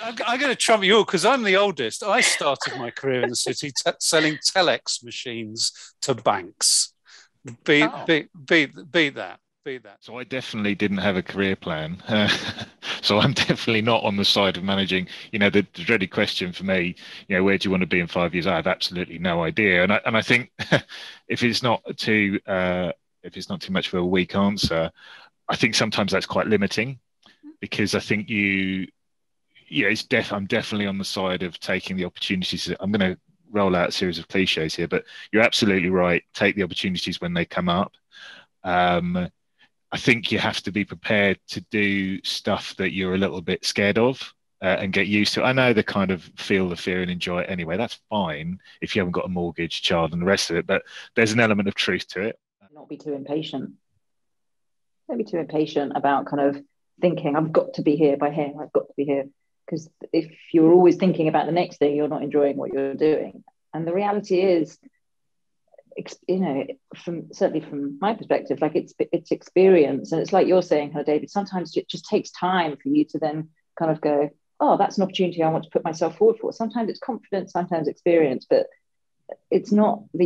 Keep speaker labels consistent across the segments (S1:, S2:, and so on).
S1: I'm going to trump you all because I'm the oldest. I started my career in the city selling telex machines to banks. Beat,
S2: Oh,
S1: beat, beat, beat that. Beat that.
S3: So I definitely didn't have a career plan. So I'm definitely not on the side of managing, the dreaded question for me, where do you want to be in 5 years? I have absolutely no idea. And I think if it's not too much of a weak answer, I think sometimes that's quite limiting because I think I'm definitely on the side of taking the opportunities. I'm going to roll out a series of cliches here, but you're absolutely right. Take the opportunities when they come up. I think you have to be prepared to do stuff that you're a little bit scared of and get used to. I know they kind of feel the fear and enjoy it anyway. That's fine if you haven't got a mortgage, child, and the rest of it. But there's an element of truth to it.
S2: not be too impatient. Don't be too impatient about kind of thinking, I've got to be here by here. I've got to be here. Because if you're always thinking about the next thing, you're not enjoying what you're doing. And the reality is, certainly from my perspective, like it's experience, and it's like you're saying, David, sometimes it just takes time for you to then kind of go, oh, that's an opportunity I want to put myself forward for. Sometimes it's confidence, sometimes experience, but it's not that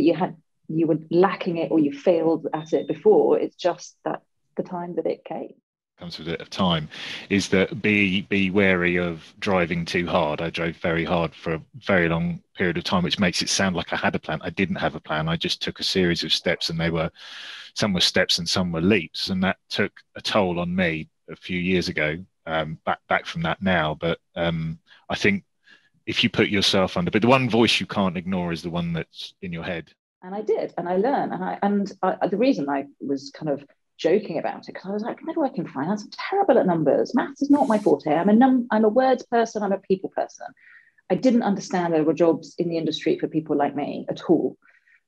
S2: you were lacking it or you failed at it before. It's just that the time that it came.
S3: Comes with a bit of time, is that be wary of driving too hard. I drove very hard for a very long period of time, which makes it sound like I had a plan. I didn't have a plan. I just took a series of steps, and some were steps and some were leaps, and that took a toll on me a few years ago. Back from that now, but I think if you put yourself under, but the one voice you can't ignore is the one that's in your head.
S2: And I did, and I learned, and the reason I was kind of joking about it because I was like, I never work in finance. I'm terrible at numbers. Maths is not my forte. I'm a words person. I'm a people person. I didn't understand there were jobs in the industry for people like me at all.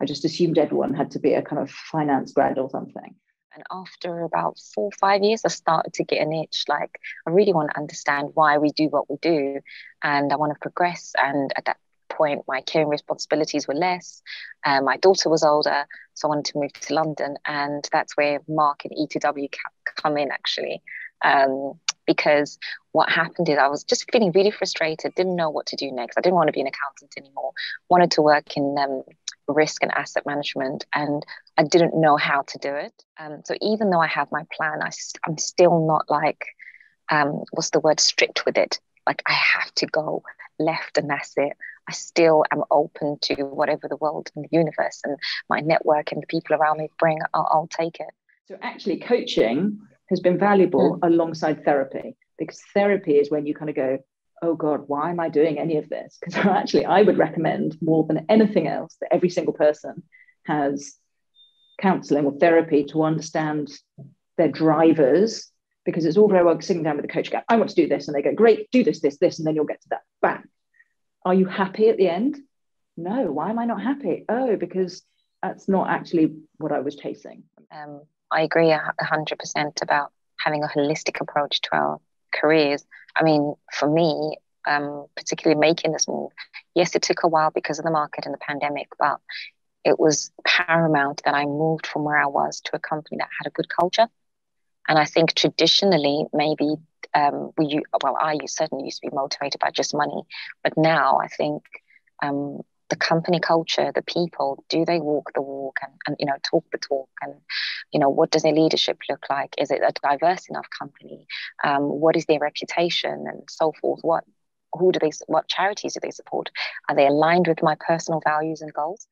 S2: I just assumed everyone had to be a kind of finance grad or something.
S4: And after about 4 or 5 years, I started to get an itch. Like, I really want to understand why we do what we do, and I want to progress. And at that point, my caring responsibilities were less. My daughter was older, so I wanted to move to London, and that's where Mark and E2W come in, actually. Because what happened is I was just feeling really frustrated, didn't know what to do next. I didn't want to be an accountant anymore. Wanted to work in risk and asset management, and I didn't know how to do it. So even though I have my plan, I'm still not like, strict with it. Like, I have to go left and that's it. I still am open to whatever the world and the universe and my network and the people around me bring. I'll take it.
S2: So actually coaching has been valuable alongside therapy, because therapy is when you kind of go, oh God, why am I doing any of this? Because actually I would recommend more than anything else that every single person has counselling or therapy to understand their drivers, because it's all very well sitting down with the coach, go, I want to do this. And they go, great, do this, and then you'll get to that. Bang. Are you happy at the end? No. Why am I not happy? Oh, because that's not actually what I was chasing.
S4: I agree 100% about having a holistic approach to our careers. I mean, for me, particularly making this move, yes, it took a while because of the market and the pandemic, but it was paramount that I moved from where I was to a company that had a good culture. And I think traditionally, maybe I certainly used to be motivated by just money, but now I think the company culture, the people, do they walk the walk and talk the talk, and what does their leadership look like? Is it a diverse enough company? What is their reputation and so forth? What charities do they support? Are they aligned with my personal values and goals?